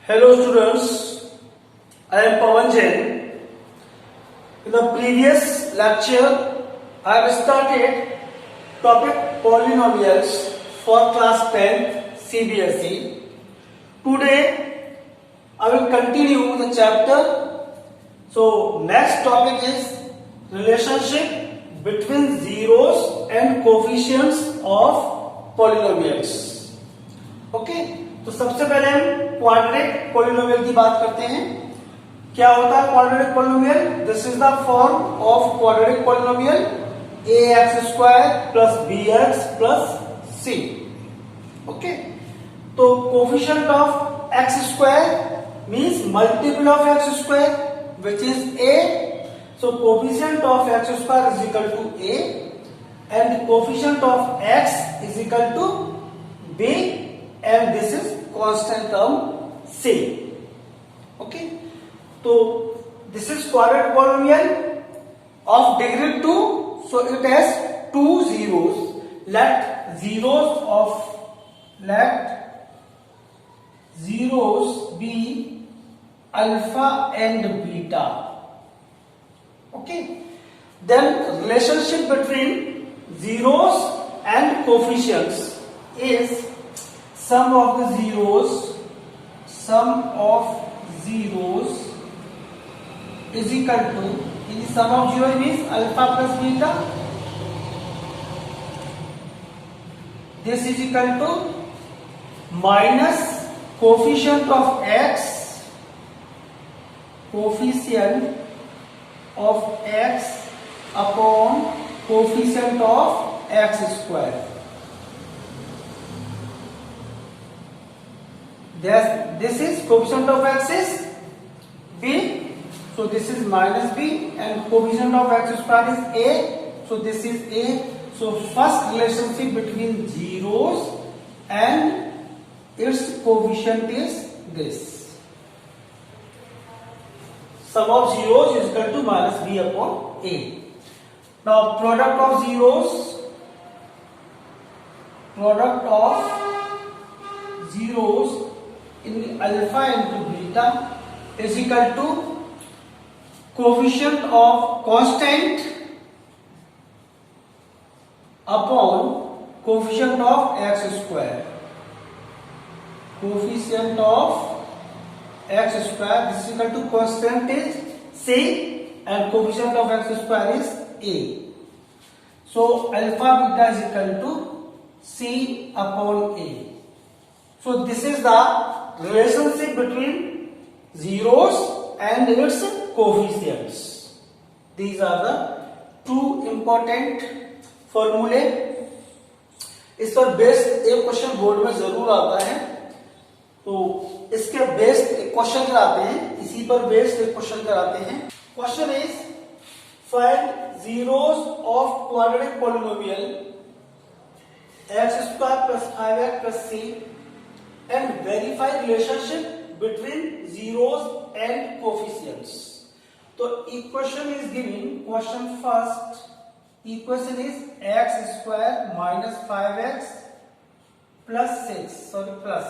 Hello students, I am Pawan Jain. In the previous lecture, I have started topic polynomials for class 10th CBSE. Today, I will continue the chapter. So, next topic is relationship between zeros and coefficients of polynomials. Okay? तो सबसे पहले हम quadratic polynomial की बात करते हैं. क्या होता है quadratic polynomial? This is the form of quadratic polynomial ax² plus bx plus c. Okay, तो coefficient of x² means multiple of x² which is a. So coefficient of x² is equal to a and coefficient of x is equal to b and this is constant term c. Okay, so this is quadratic polynomial of degree 2, so it has two zeros. Let zeros be alpha and beta. Okay, then relationship between zeros and coefficients is sum of zeros is equal to, in the sum of zeros means alpha plus beta. This is equal to minus coefficient of x upon coefficient of x square. This is coefficient of x is b, so this is minus b, and coefficient of x square is a, so this is a. So first relationship between zeros and its coefficient is this. Sum of zeros is equal to minus b upon a. Now product of zeros in alpha into beta is equal to coefficient of constant upon coefficient of x square. Coefficient of x square, this is equal to constant is c and coefficient of x square is a. So alpha beta is equal to c upon a. So this is the relationship between zeros and its coefficients. These are the two important formulae. इस पर based एक question board में जरूर आता है, तो इसके based एक क्वेश्चन कराते हैं, इसी पर बेस्ड एक क्वेश्चन कराते हैं. Question is find zeros of quadratic polynomial x² plus 5x plus c and verify relationship between zeros and coefficients. So equation is given. Question first, equation is x square minus 5x plus 6. Plus.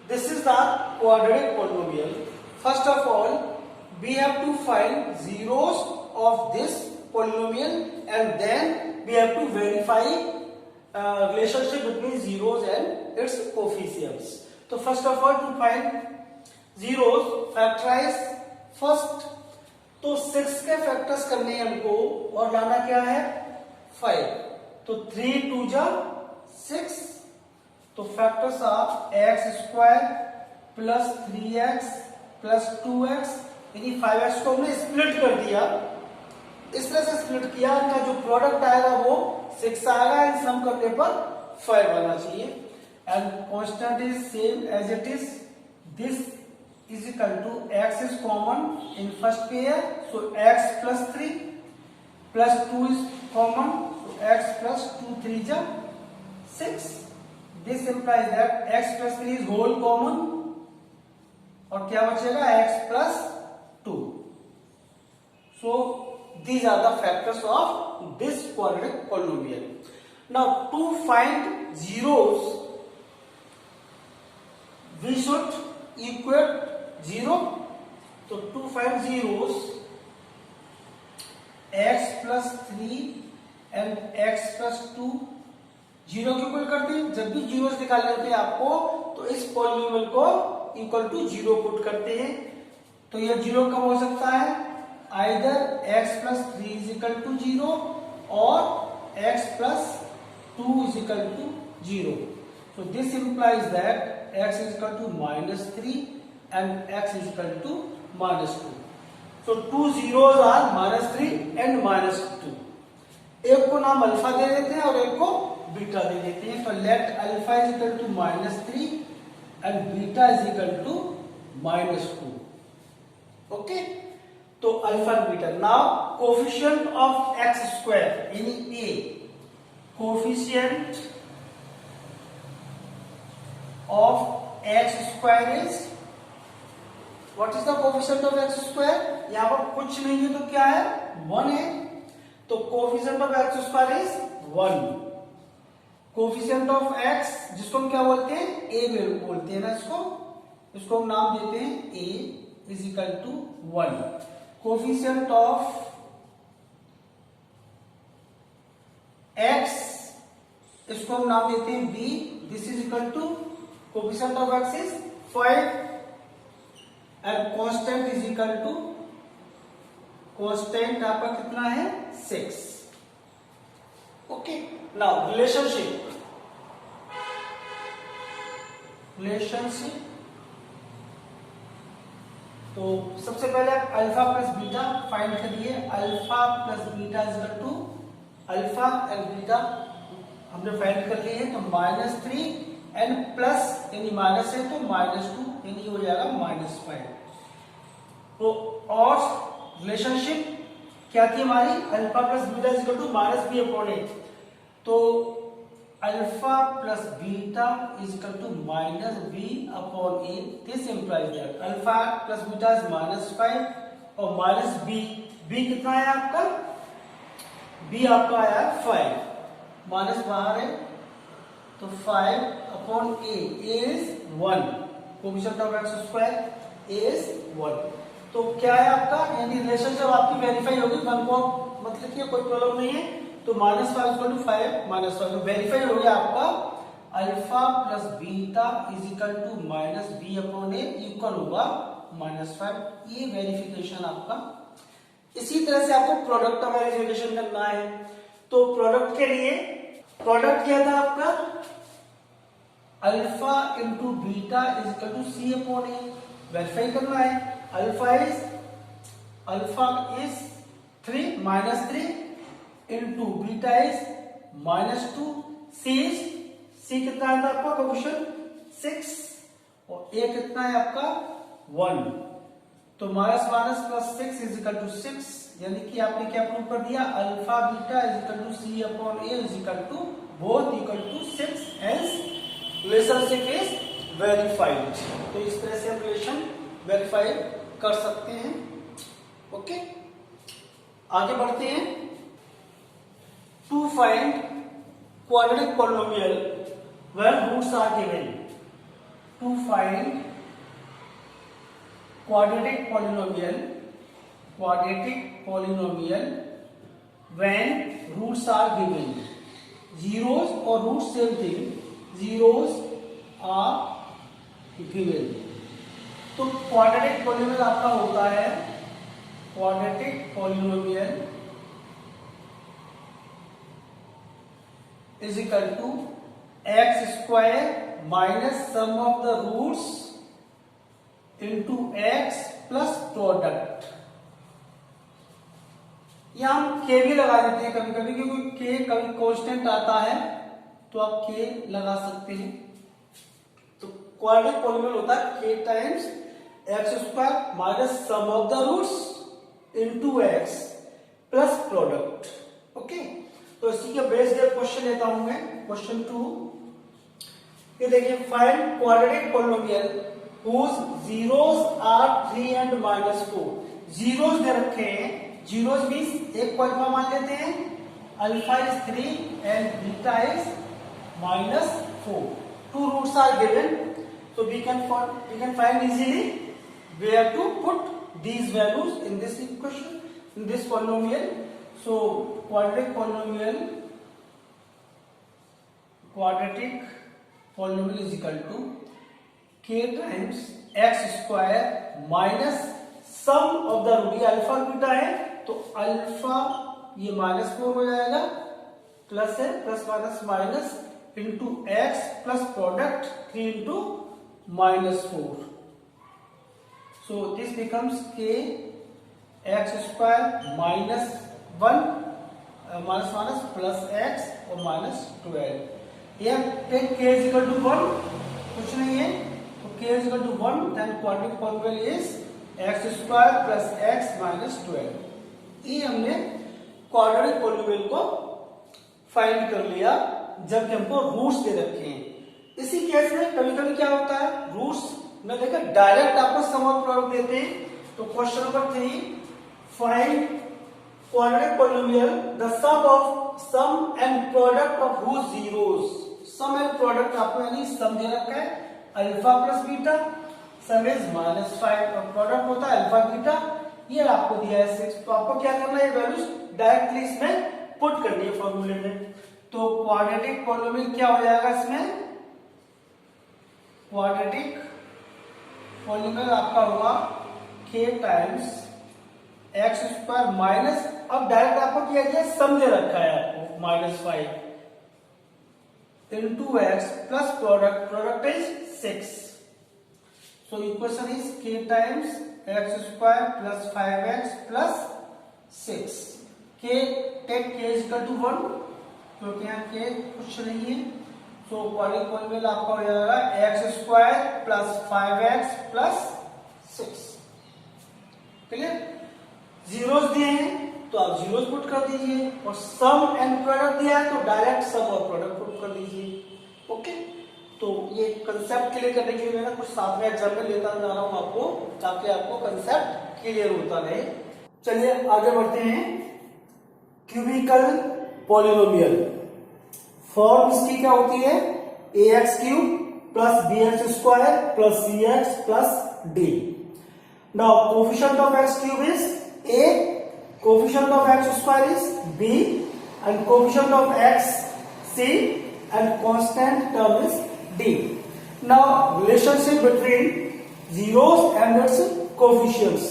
This is the quadratic polynomial. First of all, we have to find zeros of this polynomial and then we have to verify relationship between zeros and its coefficients. So first of all, to find zeros, factorize first. तो 6 के factors करने हैं हमको और लाना क्या है 5. तो 3 2 जा 6. तो factors of x² plus 3x plus 2x, यानी 5x को हमने स्प्लिट कर दिया. इस तरह से स्प्लिट किया, इनका जो प्रोडक्ट आएगा वो 6 आएगा, इन सम करने पर 5 आना चाहिए. And constant is same as it is. This is equal to x is common in first pair, so x plus 3 plus 2 is common, so x plus 2 3 जा 6. This implies that x plus 3 is whole common और क्या बचेगा x plus 2. So these are the factors of this quadratic polynomial. Now to find zeros we should equal 0, तो to find zeros x plus 3 and x plus 2 zero के equal करते हैं। जब भी zeros निकालने होते हैं आपको तो इस पॉलिनोमियल को इक्वल टू 0 पुट करते हैं। तो ये 0 कब हो सकता है, either x plus 3 is equal to 0 और x plus 2 is equal to 0. So this implies that x is equal to minus 3 and x is equal to minus 2. So two zeros are minus 3 and minus 2. एक को नाम alpha दे देते हैं और एक को beta दे देते हैं। तो let alpha is equal to minus 3 and beta is equal to minus 2. Okay? तो alpha and beta. Now coefficient of x square in A. Coefficient of x square is, what is the coefficient of x square? यहाँ पर कुछ नहीं है तो क्या है, 1 है। तो coefficient of x square is 1. Coefficient of x जिसको हम क्या बोलते हैं, a बोलते हैं ना, इसको हम नाम देते हैं a is equal to 1. Coefficient of x इसको हम नाम देते हैं b, this is equal to coefficient of x is 5 and constant is equal to, constant आपका कितना है, 6. ओके, नाउ रिलेशनशिप तो सबसे पहले आप अल्फा प्लस बीटा फाइंड करिए। Alpha plus beta is equal to, alpha and beta हमने find कर लिए हैं, तो -3 एंड प्लस यानी माइनस है तो -2 यानी हो जाएगा -5। तो और रिलेशनशिप क्या थी हमारी, alpha plus beta is equal to -b upon a। तो alpha plus beta is equal to -b upon a। This implies that alpha plus beta is -5 और -b कितना है आपका, b आपका आया 5, माइनस बाहर है तो 5 upon a is 1, coefficient of x square is 1। तो क्या है आपका, यानी रिलेशनशिप आपकी वेरीफाई होगी, 1 को मत लिखिए, कोई प्रॉब्लम नहीं है। तो -5 इक्वल टू 5 -5 तो वेरीफाई हो गया आपका alpha plus beta is equal to -b upon a equal होगा -5। ये वेरिफिकेशन आपका। इसी तरह से आपको प्रोडक्ट का वेरिफिकेशन करना है। तो प्रोडक्ट के लिए प्रोडक्ट क्या था आपका, alpha into beta is equal to c upon a, verify करना है। Alpha is 3 -3 into beta is -2, c कितना है आपका कोफिशिएंट 6 और a कितना है आपका 1। तो minus plus 6 is equal to 6, यानी कि आपने क्या प्रूव कर दिया, alpha beta is equal to c upon a is equal to both equal to 6, hence relationship is verified. तो इस तरह से हम रिलेशन वेरीफाई कर सकते हैं। ओके, आगे बढ़ते हैं। To find quadratic polynomial where roots are given. To find quadratic polynomial when roots are given, zeros और roots same thing, zeros are given। तो क्वाड्रेटिक पॉलिनोमियल आपका होता है, quadratic polynomial is equal to x square minus sum of the roots into x plus product. या हम के भी लगा देते हैं कभी कभी, क्योंकि के कभी कांस्टेंट आता है तो आप के लगा सकते हैं। तो क्वाड्रेटिक पॉलिनोमियल होता है k times x square minus sum of the roots into x plus product. Okay, तो इसी के बेस पे क्वेश्चन लेता हूं मैं, क्वेश्चन 2। ये देखिए, find quadratic polynomial whose zeros are 3 and -4। Zeros दे रखे हैं, जीरोस मींस एक को अल्फा मान लेते हैं, alpha is 3 and beta is -4। Two roots are given. So we can find easily where to put these values in this equation, in this polynomial. So quadratic polynomial is equal to k times x square minus sum of the root. ये alpha beta है तो alpha ये -4 हो जाएगा, plus है, plus minus minus into x plus product 3 into -4. So this becomes k x square minus 1 minus plus x और -12. Here take k is equal to 1, कुछ नहीं है तो k is equal to 1, then quadratic polynomial is x square plus x minus 12. ये हमने quadratic polynomial को find कर लिया जबकि हमको रूट्स दे रखे हैं. इसी केस में कभी कभी क्या होता है, रूट्स में देखा डायरेक्ट आपको सम और प्रोडक्ट देते हैं. तो question number 3, find quadratic polynomial the sum and product of whose zeros. Sum and product आपको यानी सम दे रखा है alpha plus beta, sum is -5 और प्रोडक्ट होता है अल्फा बीटा, ये आपको दिया है 6. तो आपको क्या करना है, वैल्यूज डायरेक्टली इसमें पुट करनी है फॉर्मूले में. तो क्वाड्रेटिक पॉलिनोमियल क्या हो जाएगा, इसमें क्वाड्रेटिक पॉलिनोमियल आपका होगा k times x square minus, अब डायरेक्ट आपको क्या दिया, सम दे रखा है आपको -5 into x plus product is 6. So equation is k times x square plus 5x plus 6. k take k is equal to 1 क्योंकि यहाँ k कुछ नहीं है. So क्वाड्रेटिक पॉलिनोमियल आपका हो जाएगा x square plus 5x plus 6. Clear. Zeros दिए हैं तो आप जीरोस पुट कर दीजिए और सम एंड प्रोडक्ट दिया है तो डायरेक्ट सम और प्रोडक्ट पुट कर दीजिए. ओके. तो ये कंसेप्ट क्लियर करने के लिए मैं कुछ साथ में एग्जाम्पल लेता जा रहा हूं आपको, ताकि आपको कंसेप्ट क्लियर होता रहे. चलिए आगे बढ़ते हैं. क्यूबिकल पॉलिनोमियल फॉर्म इसकी क्या होती है, ax cube plus bx square plus cx plus d. Now coefficient of x cube is a, coefficient of x square is b and coefficient of x c and constant term is d. Now relationship between zeros and its coefficients.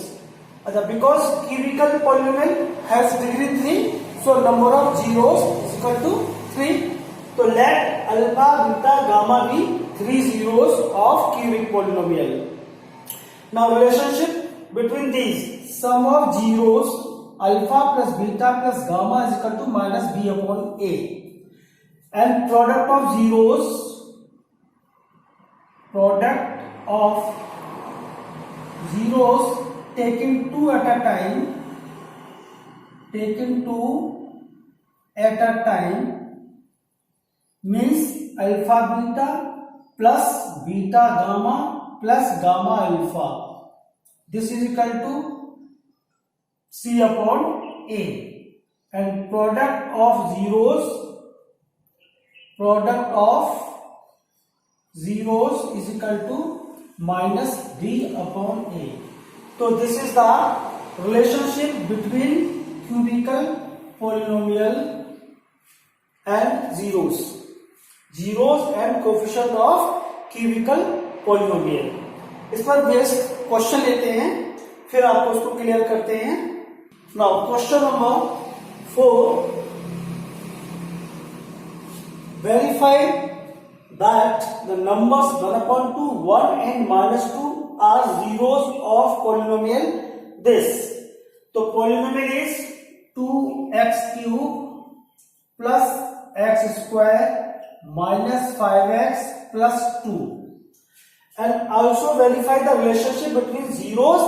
Because cubical polynomial has degree 3, so number of zeros is equal to 3. So let alpha, beta, gamma be 3 zeros of cubic polynomial. Now relationship between these, sum of zeros alpha plus beta plus gamma is equal to -b upon a. And product of zeros taken two at a time means alpha beta plus beta gamma plus gamma alpha. This is equal to c upon a. And product of zeros is equal to -d upon a. So this is the relationship between cubical polynomial and zeros and coefficient of cubical polynomial. इस पर based question लेते हैं, फिर आपको उसको clear करते हैं. Now question number 4, verify that the numbers 1/2, 1 and -2 are zeros of polynomial this. So polynomial is 2x cube plus x square minus 5x plus 2. And also verify the relationship between zeros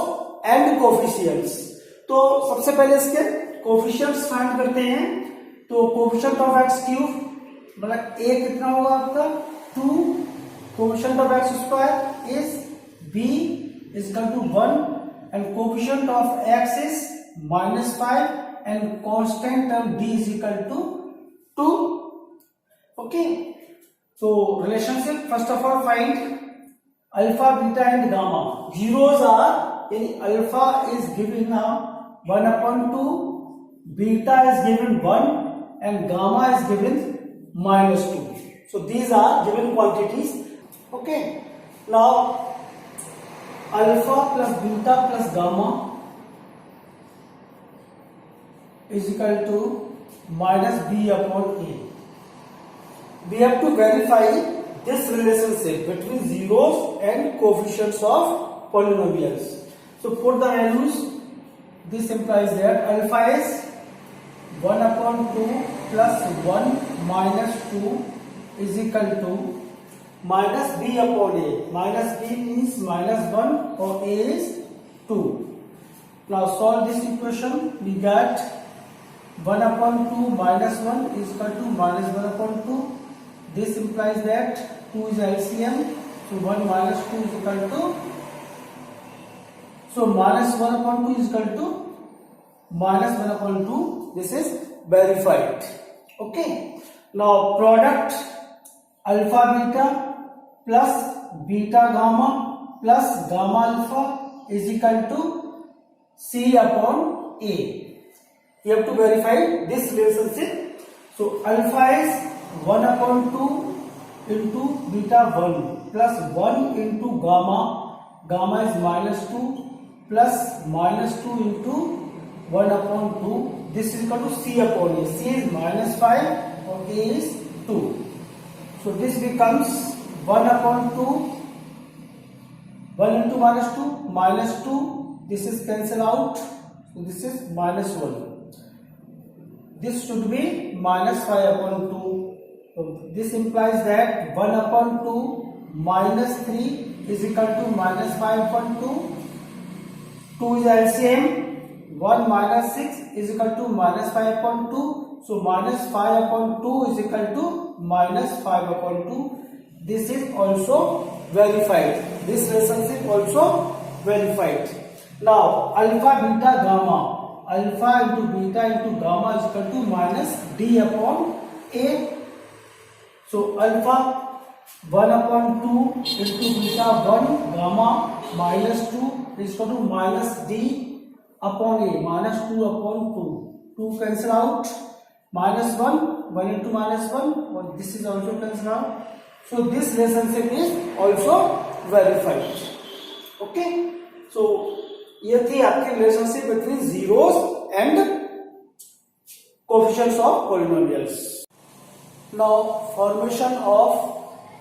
and coefficients. तो सबसे पहले इसके coefficients find करते हैं. तो coefficient of x cube मतलब a कितना होगा आपका 2, coefficient of x square is b is equal to 1 and coefficient of x is -5 and constant term d is equal to 2. Okay, so relationship first of all find alpha, beta and gamma. Zeros are, in alpha is given 1 upon 2, beta is given 1 and gamma is given -2. So these are given quantities. Okay. Now alpha plus beta plus gamma is equal to minus b upon a. We have to verify this relationship between zeros and coefficients of polynomials. So put the values. This implies that alpha is 1 upon 2 plus 1 minus 2 is equal to minus b upon a. Minus b means minus 1 or a is 2. Now solve this equation. We get 1 upon 2 minus 1 is equal to minus 1 upon 2. This implies that 2 is LCM. So 1 minus 2 is equal to, so minus 1 upon 2 is equal to minus 1 upon 2. This is verified. Okay. Now product alpha beta plus beta gamma plus gamma alpha is equal to C upon A. You have to verify this relationship. So alpha is 1 upon 2 into beta 1 plus 1 into gamma. Gamma is minus 2 plus minus 2 into 1 upon 2. This is equal to C upon A. C is minus 5 or A is 2. So this becomes 1 upon 2. 1 into minus 2. This is cancel out. So this is minus 1. This should be minus 5 upon 2. So this implies that 1 upon 2 minus 3 is equal to minus 5 upon 2. 2 is LCM. 1 minus 6 is equal to minus 5 upon 2. So minus 5 upon 2 is equal to minus 5 upon 2. This is also verified. This relationship also verified. Now alpha beta gamma. Alpha into beta into gamma is equal to minus d upon a. So alpha 1 upon 2 into beta 1 gamma minus 2 is equal to minus d upon a, minus 2 upon 2. 2 cancel out. Minus 1, 1 into minus 1, or this is also cancelled out. So this relationship is also verified. Okay. So ये थी आपकी relationship between zeros and coefficients of polynomials. Now formation of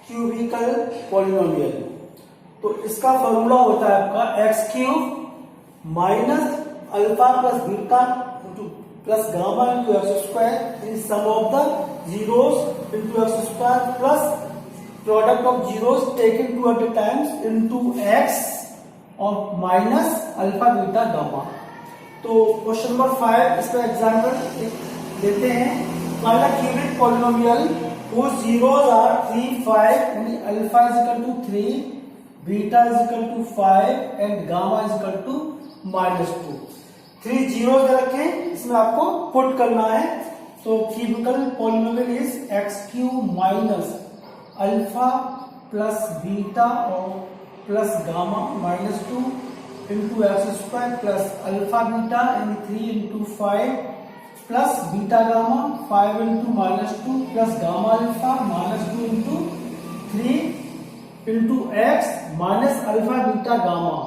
cubical polynomial. तो इसका formula होता है आपका x cube minus alpha plus beta plus gamma into x square in sum of the zeros into x square plus product of zeros taken 2 at a time into x और minus alpha beta gamma. तो question number 5 इसका example देते हैं. Find a cubic polynomial whose zeros are 3, 5 यानी alpha is equal to 3, beta is equal to 5 and gamma is equal to -2. 3 zero रखें, इसमें आपको put करना है. तो cubical polynomial is x cube minus alpha plus beta और plus gamma -2 into x square plus alpha beta यानी 3 into 5 plus beta gamma 5 into -2 plus gamma alpha -2 into 3 into x minus alpha beta gamma.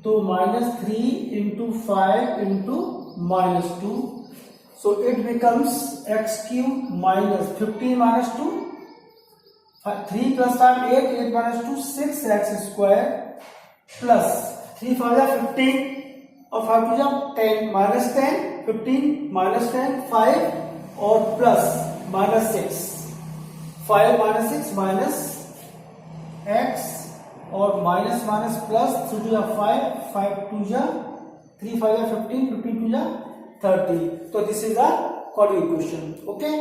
तो -3 into 5 into -2. So it becomes x cube minus 15 minus 2. 3 plus 5 8, 8 minus 2 6x square plus 3 5 15 और 5 2 10 minus 10 15 minus 10 5 और plus -6 5 -6 minus x और minus minus plus 3 2 5 5 2 3 5 15 15 2 30. तो this is the quadratic equation. Okay.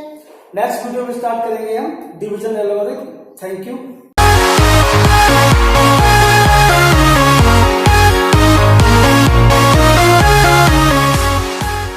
Next video में start करेंगे हम division algorithm. Thank you.